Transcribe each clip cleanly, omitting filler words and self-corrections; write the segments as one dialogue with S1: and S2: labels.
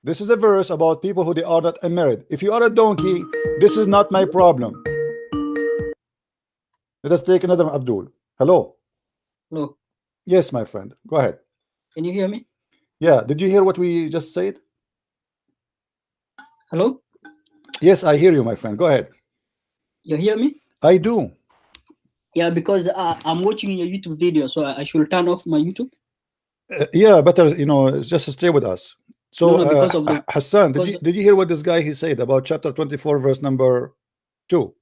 S1: This is a verse about people who they are not unmarried. If you are a donkey, this is not my problem. Let us take another one, Abdul. Hello.
S2: Hello.
S1: Yes, my friend. Go ahead.
S2: Can you hear me?
S1: Yeah. Did you hear what we just said?
S2: Hello.
S1: Yes, I hear you, my friend. Go ahead.
S2: You hear me?
S1: I do.
S2: Yeah, because I'm watching your YouTube video, so I should turn off my YouTube.
S1: Yeah, better, you know, just stay with us. So,
S2: no, because of the
S1: Hassan, did you hear what this guy he said about chapter 24, verse number 2?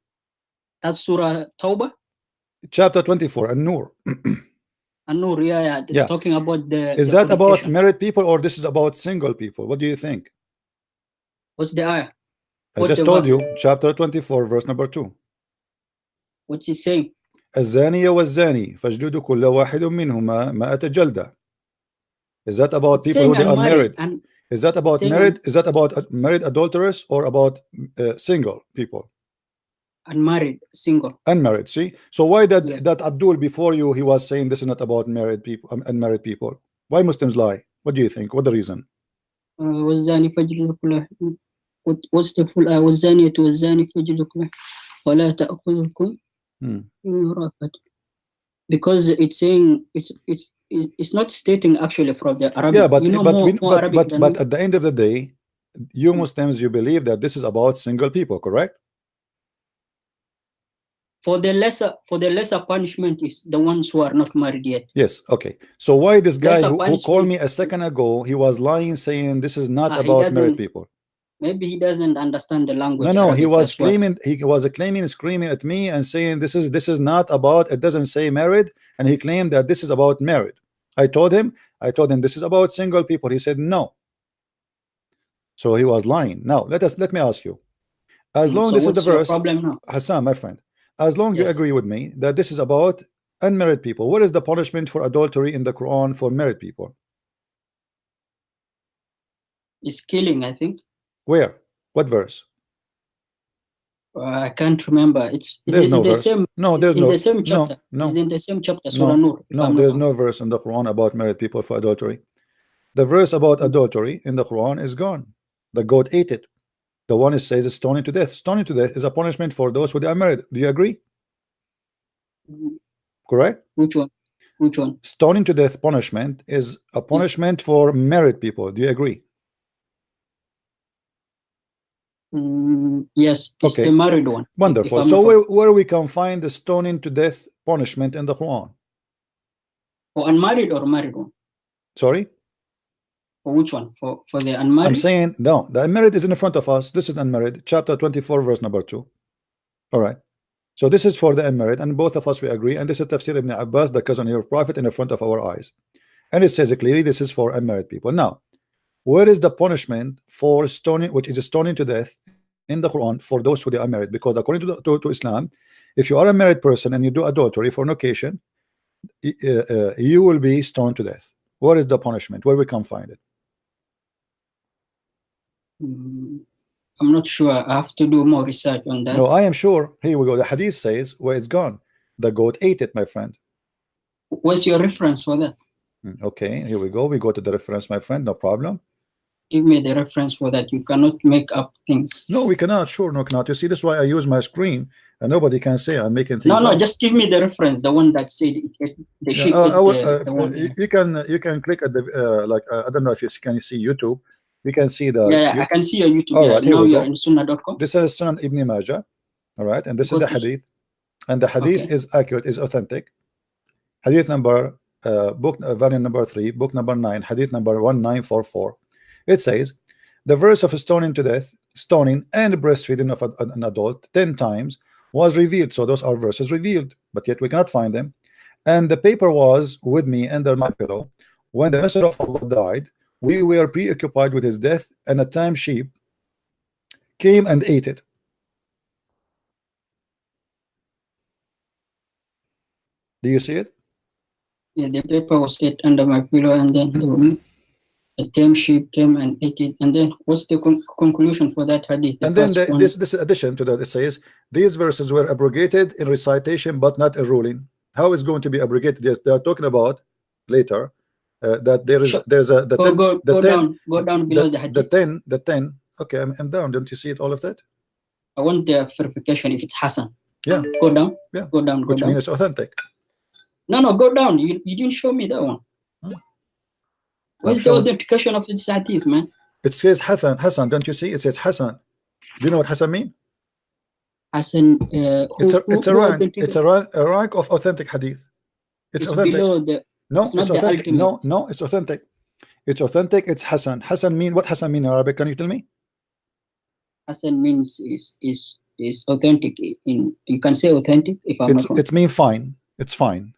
S2: That's Surah Tawbah.
S1: Chapter 24, An-Nur.
S2: An-Nur, yeah. Talking about the.
S1: Is that about married people or this is about single people? What do you think?
S2: What's the ayah?
S1: I just told you, chapter 24, verse number 2.
S2: What's he saying?
S1: الزانية والزاني فاجلدوا كل واحد منهما 100 جلدة. Is that about people who they are married? Is that about married? Is that about married adulterers or about single people?
S2: Unmarried, single.
S1: Unmarried. See, so why that Abdul before you he was saying this is not about married people, unmarried people? Why Muslims lie? What do you think? What the reason?
S2: والزاني فاجلدوا كل واحد. What's the full ayah? والزانية والزاني فاجلدوا كل واحد ولا تأخذكم because it's saying it's not stating actually from the Arabic.
S1: Yeah, but
S2: you know,
S1: but at the end of the day, you Muslims, you believe that this is about single people, correct?
S2: For the lesser punishment is the ones who are not married yet.
S1: Yes. Okay. So why this guy who called me a second ago, he was lying, saying this is not about married people?
S2: Maybe he doesn't understand the language.
S1: No, Arabic, he was claiming screaming at me and saying this is not about, it doesn't say married, and he claimed that this is about married. I told him this is about single people. He said no. So he was lying. Now let me ask you, as long this is the verse, Hassan, my friend, as long you agree with me that this is about unmarried people, what is the punishment for adultery in the Quran for married people?
S2: It's killing, I think.
S1: Where? What verse?
S2: I can't remember.
S1: There's no verse.
S2: Same.
S1: No, there's
S2: in
S1: no.
S2: the same chapter.
S1: No.
S2: It's in the same chapter. Surah Nur.
S1: No, there's no verse in the Quran about married people for adultery. The verse about adultery in the Quran is gone. The goat ate it. The one it says is stoning to death. Stoning to death is a punishment for those who are married. Do you agree? Correct?
S2: Which one? Which one?
S1: Stoning to death punishment is a punishment for married people. Do you agree?
S2: Yes, it's the married one.
S1: Wonderful. So where we can find the stoning to death punishment in the Quran?
S2: For unmarried or married one?
S1: Sorry?
S2: For which one? For the unmarried?
S1: I'm saying no, the unmarried is in front of us. This is unmarried, chapter 24, verse number 2. All right. So this is for the unmarried, and both of us we agree. And this is Tafsir Ibn Abbas, the cousin of Prophet, in the front of our eyes. And it says clearly this is for unmarried people. Now, where is the punishment for stoning, which is stoning to death in the Quran for those who are married? Because according to Islam, if you are a married person and you do adultery for an occasion, you will be stoned to death. What is the punishment? Where we can find it?
S2: I'm not sure. I have to do more research on that.
S1: No, I am sure. Here we go. The hadith says where it's gone. The goat ate it, my friend.
S2: What's your reference for that?
S1: Okay, here we go. We go to the reference, my friend. No problem.
S2: Give me the reference for that. You cannot make up things.
S1: No, we cannot. Sure, no, cannot. You see, this is why I use my screen, and nobody can say I'm making things.
S2: No,
S1: up.
S2: Just give me the reference, the one that said it. The sheep.
S1: You can click at the I don't know if you can see YouTube. We can see the.
S2: Yeah, I can see your YouTube.
S1: All right,
S2: now you're in Sunnah.com.
S1: This is Sunan Ibn Majah. All right, and this is the hadith, and the hadith is accurate, is authentic. Hadith number variant number 3, book number 9, hadith number 1944. It says the verse of stoning to death, stoning and breastfeeding of an adult 10 times was revealed. So those are verses revealed, but yet we cannot find them. And the paper was with me under my pillow. When the Messenger of Allah died, we were preoccupied with his death, and a tame sheep came and ate it. Do you see it?
S2: Yeah, the paper was set under my pillow, and then a tame sheep came and ate it. And then what's the conclusion for that hadith?
S1: And then this addition to that, it says these verses were abrogated in recitation but not in ruling. How is going to be abrogated? Yes, they are talking about later that there is
S2: Sure.
S1: there's a the
S2: Go
S1: 10
S2: go down below the hadith.
S1: the 10. Okay, I'm down. Don't you see it? All of that?
S2: I want the verification if it's Hassan.
S1: Yeah.
S2: Go down.
S1: Yeah.
S2: Go down. Go
S1: Which
S2: down.
S1: means it's authentic.
S2: No, go down. You didn't show me that one. Where's the authentication of this hadith, man?
S1: It says Hassan. Hassan, don't you see? It says Hassan. Do you know what Hassan mean?
S2: Hassan.
S1: It's a rank. It's a rank of authentic hadith. It's authentic.
S2: Below the.
S1: No,
S2: it's not the
S1: authentic.
S2: ultimate.
S1: No, it's authentic. It's authentic. It's Hassan. Hassan mean what? Hassan mean in Arabic? Can you tell me?
S2: Hassan means is authentic. In you can say authentic if I'm not wrong.
S1: It means fine. It's fine.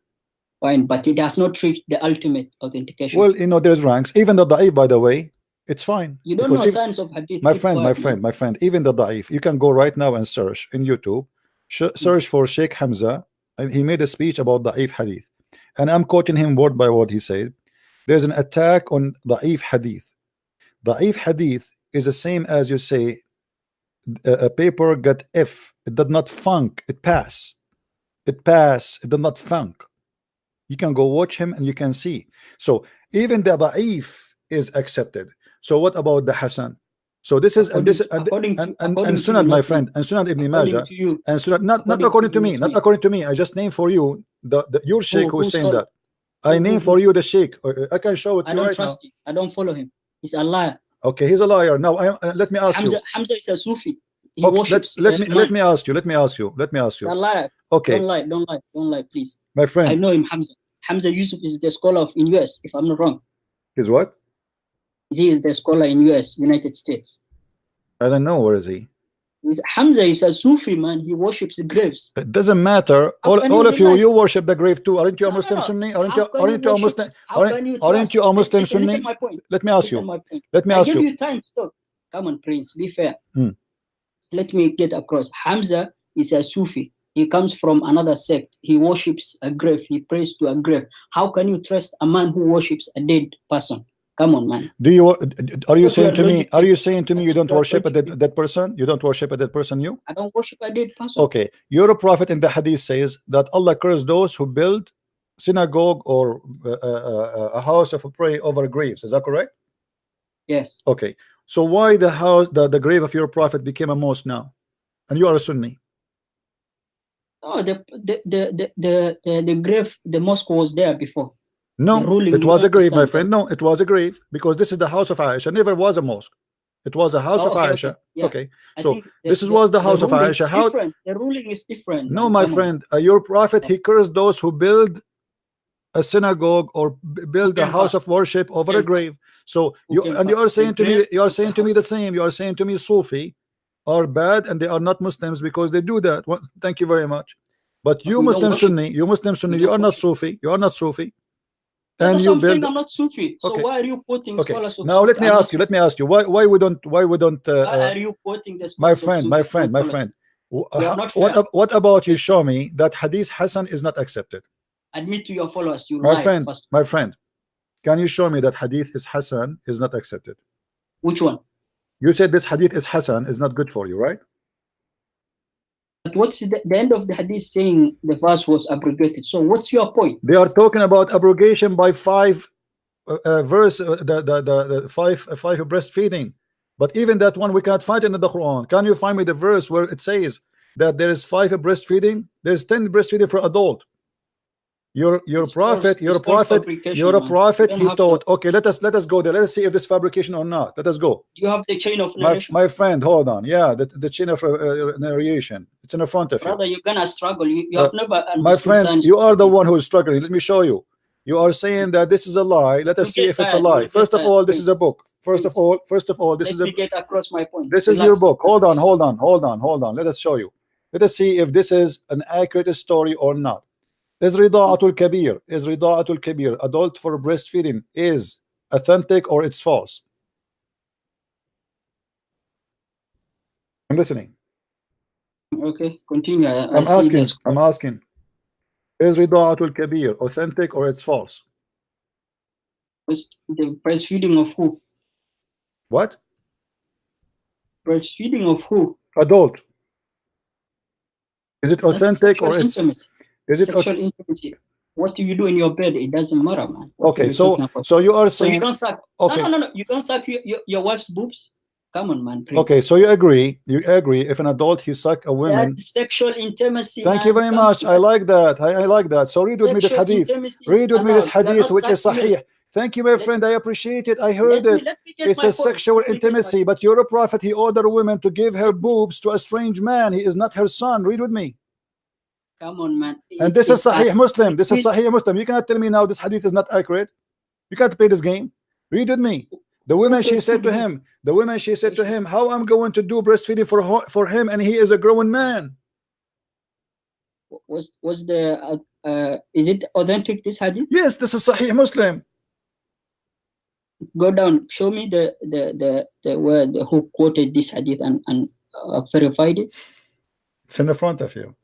S2: Fine, but it does not reach the ultimate authentication.
S1: Well, you know, there's ranks. Even the da'if, by the way, it's fine.
S2: You don't know science of hadith.
S1: My friend, even the da'if, you can go right now and search in YouTube, search for Sheikh Hamza. He made a speech about da'if hadith, and I'm quoting him word by word. He said, there's an attack on da'if hadith. Da'if hadith is the same as you say a paper got F. It did not funk. It pass. It did not funk. You can go watch him and you can see. So even the da'if is accepted. So what about the Hassan? So this is and Sunan, my friend, and Sunan Ibn Majah, and Sunan, not according to me, not according to me. I just name for you your sheikh who's saying that. I name for you the sheikh. I can show it to you right now. I don't trust him.
S2: I don't follow him. He's a liar.
S1: Okay, he's a liar. Now let me ask you.
S2: Hamza is a Sufi. He
S1: okay,
S2: worships.
S1: Let me ask you.
S2: He's a liar.
S1: Okay.
S2: Don't lie, please.
S1: My friend.
S2: I know him, Hamza. Hamza Yusuf is the scholar in US, if I'm not wrong.
S1: He's what?
S2: He is the scholar in US, United States.
S1: I don't know. Where is he?
S2: Hamza is a Sufi, man. He worships the graves.
S1: It doesn't matter. All of you worship the grave too. Aren't you a Muslim Sunni? Aren't you a Muslim? Aren't you a Muslim Sunni?
S2: Listen my point.
S1: Let me ask you. Let me
S2: ask
S1: you.
S2: I give you time. Stop. Come on, Prince. Be fair. Let me get across. Hamza is a Sufi. He comes from another sect. He worships a grave. He prays to a grave. How can you trust a man who worships a dead person? Come on, man.
S1: Are you saying to me you don't worship a dead person? You don't worship a dead person, you?
S2: I don't worship a dead person.
S1: Okay. Your prophet in the hadith says that Allah cursed those who build synagogue or a house of prayer over graves. Is that correct?
S2: Yes.
S1: Okay. So why the grave of your prophet became a mosque now? And you are a Sunni.
S2: Oh, the grave, the mosque was there before.
S1: No, it was a grave, my friend. No, it was a grave because this is the house of Aisha. Never was a mosque. It was a house of Aisha.
S2: Okay. Yeah.
S1: Okay. So this was the house of Aisha. How?
S2: The ruling is different.
S1: No, my friend. Your prophet, he cursed those who build a synagogue or build a house of worship over a grave. So you are saying to me, the same. You are saying to me, Sufi are bad and they are not Muslims because they do that. Well, thank you very much. But you Muslim Sunni, you are not Sufi. You are not Sufi.
S2: And you build. I'm not Sufi. So why are you quoting scholars of
S1: now
S2: Sufi?
S1: let me ask you why we don't
S2: why are you quoting this?
S1: My friend, what about you show me that hadith Hassan is not accepted?
S2: Admit to your followers you
S1: my friend, can you show me that hadith is Hassan is not accepted?
S2: Which one?
S1: You said this hadith is Hassan is not good for you, right?
S2: But what's the end of the hadith saying the verse was abrogated? So what's your point?
S1: They are talking about abrogation by 5 verse, the five breastfeeding. But even that one we cannot find in the Quran. Can you find me the verse where it says that there is 5 breastfeeding? There's 10 breastfeeding for adult. Your prophet, he taught. Okay, let us go there. Let us see if this fabrication or not. Let us go.
S2: You have the chain of narration.
S1: My friend, hold on. Yeah, the chain of narration. It's in the front of you.
S2: Brother, you're gonna struggle. You have never.
S1: My friend, you are the one who is struggling. Let me show you. You are saying that this is a lie. Let us see if it's a lie. First of all, this is a book. First of all, this is a.
S2: Let me get across my point.
S1: This is your book. Hold on. Let us show you. Let us see if this is an accurate story or not. Is rida'atul kabir, adult for breastfeeding, is authentic or it's false? I'm listening.
S2: Okay, continue.
S1: I'm asking. Is rida'atul kabir authentic or it's false?
S2: The breastfeeding of who?
S1: What?
S2: Breastfeeding of who?
S1: Adult. Is it authentic or it's?
S2: Intimacy.
S1: Is it
S2: sexual intimacy? What do you do in your bed? It doesn't matter, man.
S1: Okay, so you are saying,
S2: so you don't suck.
S1: Okay.
S2: No. You don't suck your wife's boobs. Come on, man. Please.
S1: Okay, so you agree if an adult he suck a woman.
S2: That's sexual intimacy.
S1: Thank you very much. I like that. I like that. So read with me this hadith. Read with me this hadith, which is sahih. Thank you, my friend. I appreciate it. I heard it. It's a sexual intimacy, but you're a prophet. He ordered a woman to give her boobs to a strange man. He is not her son. Read with me.
S2: Come on, man.
S1: And this is Sahih Muslim. This is Sahih Muslim. You cannot tell me now this hadith is not accurate. You can't play this game. Read with me. The woman, she said to him, how I'm going to do breastfeeding for him, and he is a grown man.
S2: Was the is it authentic, this hadith?
S1: Yes, this is Sahih Muslim.
S2: Go down, show me the word who quoted this hadith and verified it.
S1: It's in the front of you.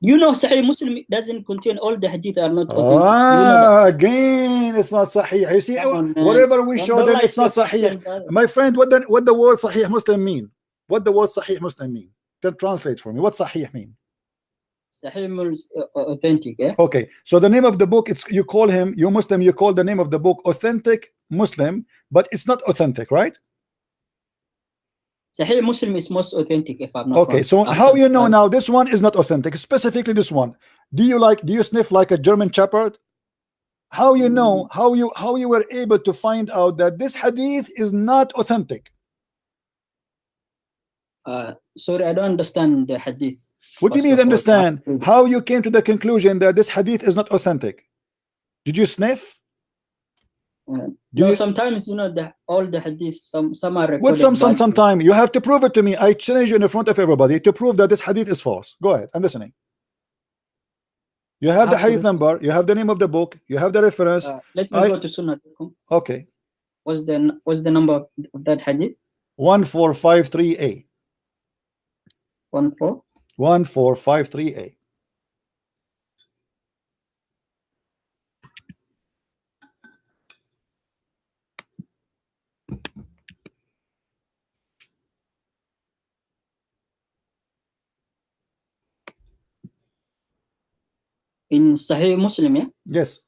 S2: You know, Sahih Muslim doesn't contain all the hadith are not authentic.
S1: Again, it's not Sahih. You see, whatever we show them, it's not Sahih. My friend, what the word Sahih Muslim mean? What the word Sahih Muslim mean? Then translate for me. What Sahih mean?
S2: Sahih is authentic, yeah?
S1: Okay, so the name of the book, it's you call him, you Muslim, you call the name of the book Authentic Muslim, but it's not authentic, right?
S2: Sahih Muslim is most authentic, if I'm not
S1: okay wrong. So how you know now this one is not authentic, specifically this one? Do you sniff like a German Shepherd? How you know, how you were able to find out that this hadith is not authentic?
S2: Sorry, I don't understand the hadith.
S1: What do you mean understand? How you came to the conclusion that this hadith is not authentic? Did you sniff?
S2: Sometimes all the hadiths, some are recorded.
S1: What sometime? You have to prove it to me. I challenge you in front of everybody to prove that this hadith is false. Go ahead, I'm listening. You have the hadith number, you have the name of the book, you have the reference.
S2: Let me go to Sunnah.
S1: Okay.
S2: What's the number of that hadith?
S1: 1453A.
S2: 1453A. In Sahih Muslim, yeah?
S1: Yes.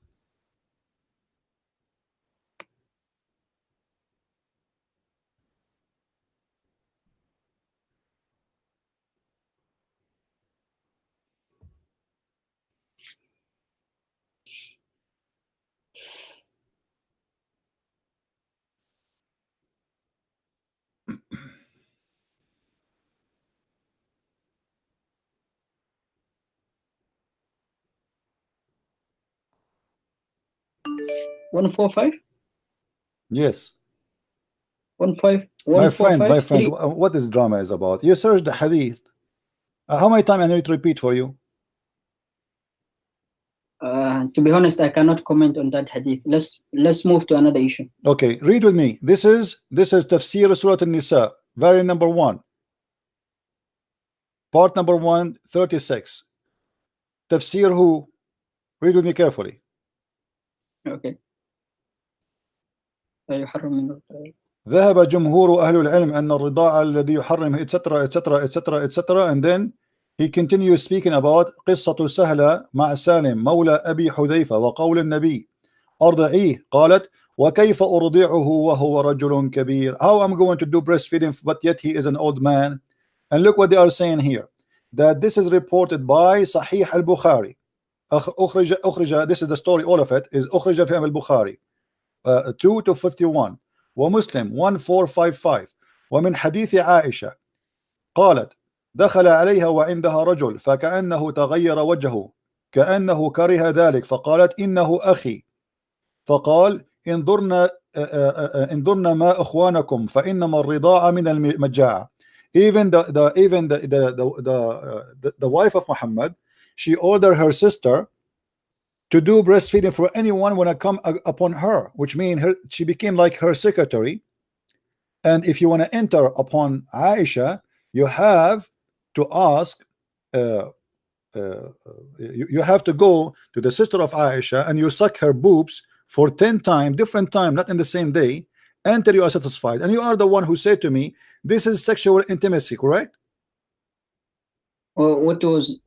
S2: One 4-5?
S1: Yes.
S2: 1-5.
S1: My friend, what this drama is about? You search the hadith. How many times I need to repeat for you?
S2: To be honest, I cannot comment on that hadith. Let's move to another issue.
S1: Okay, read with me. This is Tafsir Surah An-Nisa, variant number 1, part number 136. Tafsir who? Read with me carefully.
S2: Okay.
S1: ذهب جمهور أهل العلم أن الرضاعة الذي يحرم etc. and then he continues speaking about قصة سهلة مع سالم مولى أبي حذيفة وقول النبي أرضعيه قالت وكيف أرضعه وهو رجل كبير. How I'm going to do breastfeeding but yet he is an old man? And look what they are saying here, that this is reported by Sahih al-Bukhari. أخرج, this is the story, all of it is أخرج في البخاري 2-51 ومسلم 1455 ومن حديث عائشة قالت دخل عليها وعندها رجل فكأنه تغير وجهه كأنه كره ذلك فقالت إنه أخي فقال انظرنا ما أخوانكم فإنما الرضاعة من المجاعة. Even the wife of Muhammad, she ordered her sister to do breastfeeding for anyone when I come upon her, which means she became like her secretary. And if you want to enter upon Aisha, you have to ask, you have to go to the sister of Aisha and you suck her boobs for 10 times, different time, not in the same day, until you are satisfied. And you are the one who said to me, this is sexual intimacy, correct?
S2: What was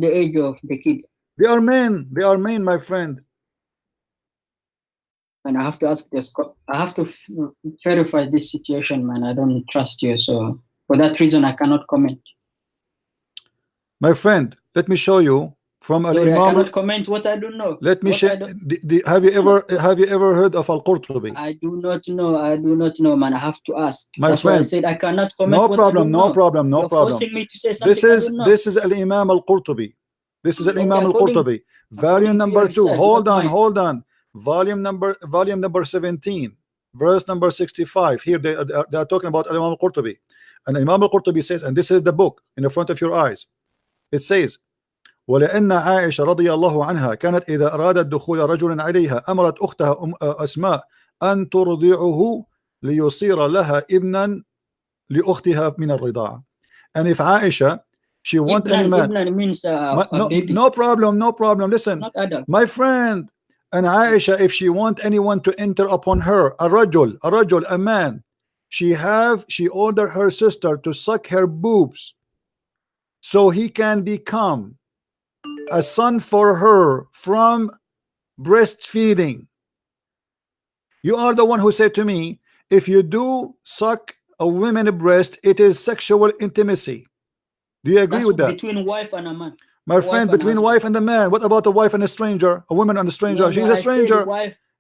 S2: the age of the kid?
S1: They are men. They are men, my friend.
S2: And I have to ask this. I have to verify this situation, man. I don't trust you, so for that reason, I cannot comment.
S1: My friend, let me show you from
S2: Sorry, I
S1: Al-Imam.
S2: cannot comment what I don't know.
S1: Let me share. Have you ever heard of Al-Qurtubi?
S2: I do not know. I do not know, man. I have to ask.
S1: My
S2: That's
S1: friend,
S2: why I said I cannot comment.
S1: No
S2: what
S1: problem.
S2: I don't
S1: No
S2: know.
S1: problem. No
S2: You're
S1: problem.
S2: forcing me to say something I don't know.
S1: This is Al-Imam Al-Qurtubi. This is Al-Imam Al-Qurtubi. Volume number 2. Hold on. Volume number 17. Verse number 65. Here they are talking about Al-Imam Al-Qurtubi. And Imam Al-Qurtubi says, and this is the book in the front of your eyes. It says, ولأن عائشة رضي الله عنها كانت إذا أرادت دخول رجل عليها أمرت أختها أسماء أن ترضعه ليصير لها ابنا لأختها من الرضاعة. And if Aisha, she want any man,
S2: Ibnan means baby.
S1: No problem. Listen,
S2: Not adult.
S1: my friend, and Aisha, if she want anyone to enter upon her, a rajul, a man, she order her sister to suck her boobs, so he can become a son for her from breastfeeding. You are the one who said to me, if you do suck a woman's breast, it is sexual intimacy. Do you agree with that?
S2: Between wife and a man.
S1: My friend, between wife and a man. What about a wife and a stranger? A woman and a stranger?
S2: No,
S1: She's a stranger.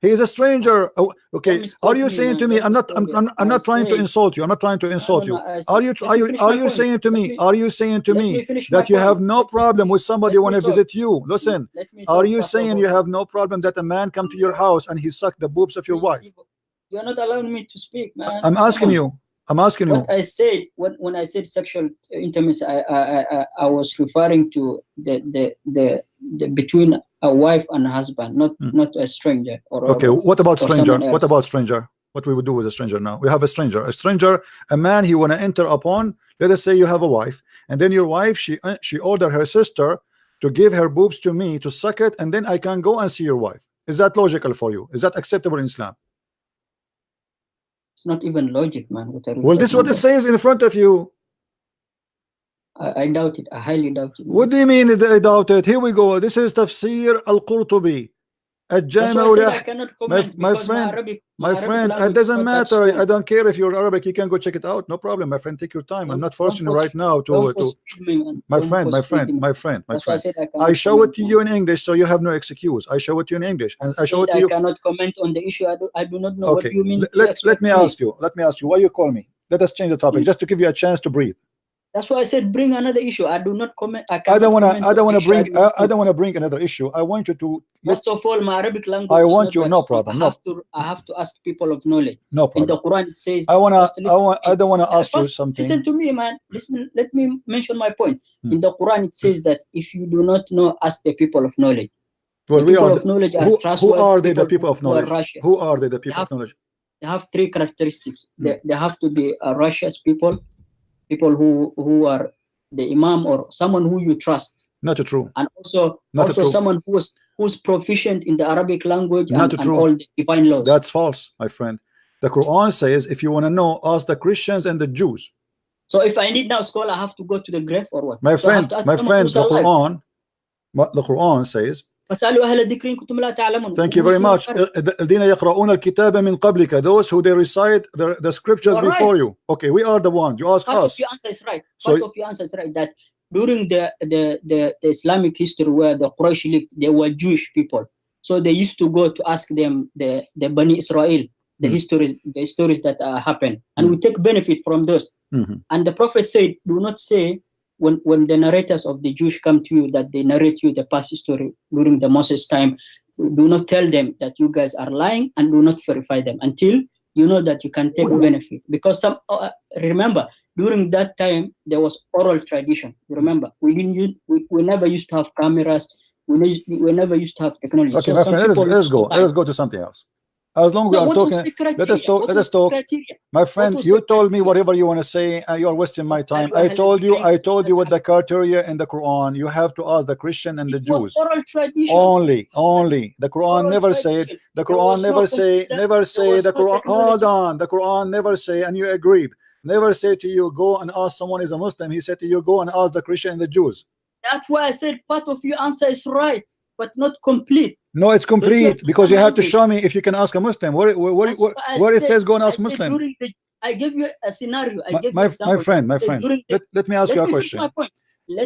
S1: He is a stranger. Oh, okay. Are you saying to me? I'm not trying to insult you. I'm not trying to insult you. Are you saying to me? Are you saying to me that you have no problem with somebody want to visit you? Listen. Are you saying you have no problem that a man come to your house and he suck the boobs of your wife?
S2: You're not allowing me to speak, man.
S1: I'm asking you.
S2: What I said when I said sexual intimacy, I was referring to the between a wife and a husband, not a stranger.
S1: Okay, what about stranger? What about stranger? What we would do with a stranger now? We have a stranger, a man he want to enter upon. Let us say you have a wife, and then your wife she order her sister to give her boobs to me to suck it, and then I can go and see your wife. Is that logical for you? Is that acceptable in Islam?
S2: It's not even logic, man.
S1: Well, this is what it says in front of you.
S2: I doubt it. I highly doubt it.
S1: What do you mean I doubt it? Here we go. This is Tafsir Al-Qurtubi. My friend, it doesn't matter. I don't care if you're Arabic. You can go check it out. No problem, my friend. Take your time. I'm not forcing you right now to my friend. I show it to you in English, so you have no excuse. I show it to you in English, and I show it to you.
S2: I cannot comment on the issue. I do not know what you mean.
S1: Let me ask you. Why you call me? Let us change the topic just to give you a chance to breathe.
S2: That's why I said bring another issue. I do not comment.
S1: I don't want to bring another issue. I want you to.
S2: First of all, my Arabic language.
S1: I want you. No problem.
S2: I have to ask people of knowledge.
S1: No problem.
S2: In the Quran it says.
S1: I don't want to ask you something.
S2: Listen to me, man. Let me mention my point. In the Quran it says that if you do not know, ask the people of knowledge.
S1: Well,
S2: who are
S1: they? The people of knowledge. Who are they? The people of knowledge.
S2: They have three characteristics. They have to be righteous people who are the imam or someone who you trust.
S1: Not true.
S2: And also someone who's proficient in the Arabic language and all the divine laws.
S1: That's false, my friend. The Quran says if you want to know, ask the Christians and the Jews.
S2: So if I need now scholar, I have to go to the grave or what?
S1: My friend, the Quran says. Thank you very much. Those who they recite the scriptures before you. Okay, we are the ones. You ask us.
S2: Part of your answer is right. Part of your answer is right that during the Islamic history where the Quraysh lived, they were Jewish people. So they used to go to ask them the Bani Israel, the stories that happen, and we take benefit from those. And the Prophet said, do not say when the narrators of the Jewish come to you that they narrate you the past history during the Moses time, do not tell them that you guys are lying and do not verify them until you know that you can take benefit. Because remember, during that time there was oral tradition. You remember, we never used to have cameras. We never used to have technology.
S1: Okay, my friend, let's go to something else. As long as we are talking, let us talk. My friend, you told me whatever you want to say, and you are wasting my time. I told you what the criteria in the Quran. You have to ask the Christian and the Jews. Only. The Quran never said. The Quran never say. The Quran. Hold on. The Quran never say, and you agreed. Never say to you, go and ask someone is a Muslim. He said to you, go and ask the Christian and the Jews.
S2: That's why I said part of your answer is right, but not complete.
S1: No, it's complete because you have to show me if you can ask a Muslim. Where it says go and ask Muslim.
S2: I give you a scenario.
S1: My friend, let me ask you a question.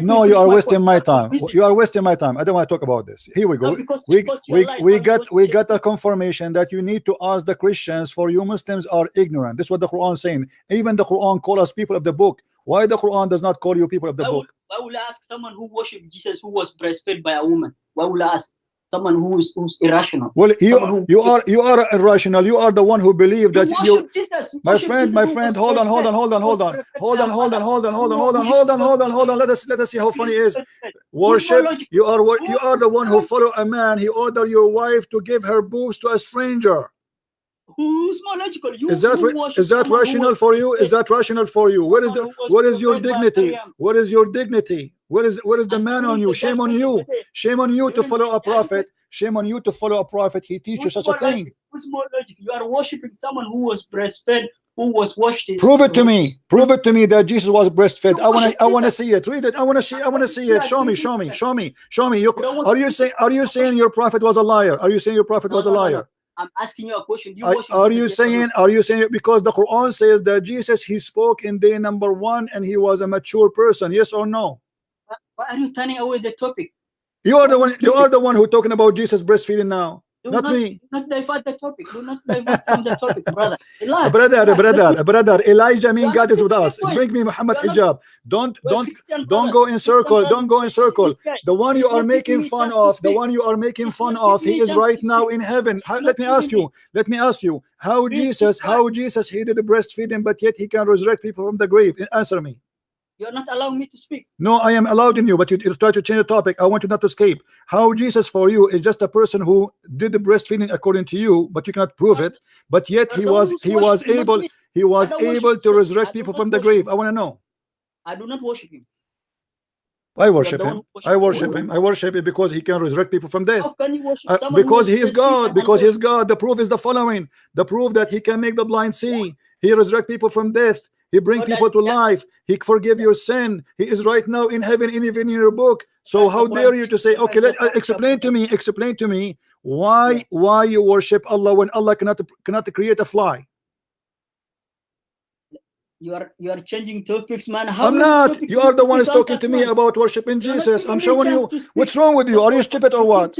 S1: No,
S2: you
S1: are wasting my time. You are wasting my time. I don't want to talk about this. Here we go.
S2: No,
S1: we got a confirmation that you need to ask the Christians, for you Muslims are ignorant. This is what the Quran is saying. Even the Quran call us people of the book. Why the Quran does not call you people of the book?
S2: Why will I ask someone who worshipped Jesus who was breastfed by a woman? Why will I ask someone who's irrational?
S1: Well, you are irrational. You are the one who believe that you
S2: Jesus.
S1: My friend, hold on. Let us see how funny it is. Worship. You are the one who follow a man. He ordered your wife to give her boobs to a stranger.
S2: Who's more logical?
S1: Is that rational for you? Is that rational for you? Where is your dignity? Where is your dignity? Where is the man on you? Shame on you. Shame on you to follow a prophet. Shame on you to follow a prophet. He teaches such a thing.
S2: Who's more logical? You are worshiping someone who was breastfed, who was washed.
S1: Prove it to me. Prove it to me that Jesus was breastfed. I want to see it. Read it. I want to see it. Show me. Are you saying your prophet was a liar? Are you saying your prophet was a liar?
S2: I'm asking you a question.
S1: Are you saying because the Quran says that Jesus, he spoke in day number 1 and he was a mature person? Yes or no?
S2: Why are you turning away the topic?
S1: You are the one who talking about Jesus breastfeeding now. Not me.
S2: Do not divert the topic. Do not divert from the topic, brother.
S1: Brother, Elijah mean God is with us. Bring me Muhammad hijab. Don't go in circle. Don't go in circle. The one you are making fun of, he is right now in heaven. Let me ask you, how Jesus he did the breastfeeding, but yet he can resurrect people from the grave? Answer me.
S2: You're not allowing me to speak.
S1: No, I am allowed in you, but you try to change the topic. I want you not to escape. How Jesus for you is just a person who did the breastfeeding according to you, but you cannot prove it. But yet he was able to resurrect people from the grave. I want to know.
S2: I do not worship him.
S1: I worship him. I worship him because he can resurrect people from death.
S2: How can you worship someone
S1: because he is God. Because he is God. The proof is the following. The proof that he can make the blind see. He resurrect people from death. He bring people to life. He forgive your sin. He is right now in heaven, even in your book. So how dare you to say, okay, explain to me why you worship Allah when Allah cannot create a fly?
S2: You are changing topics, man.
S1: I'm not. You are the one who's talking to me about worshiping Jesus. I'm showing you what's wrong with you. Are you stupid or what?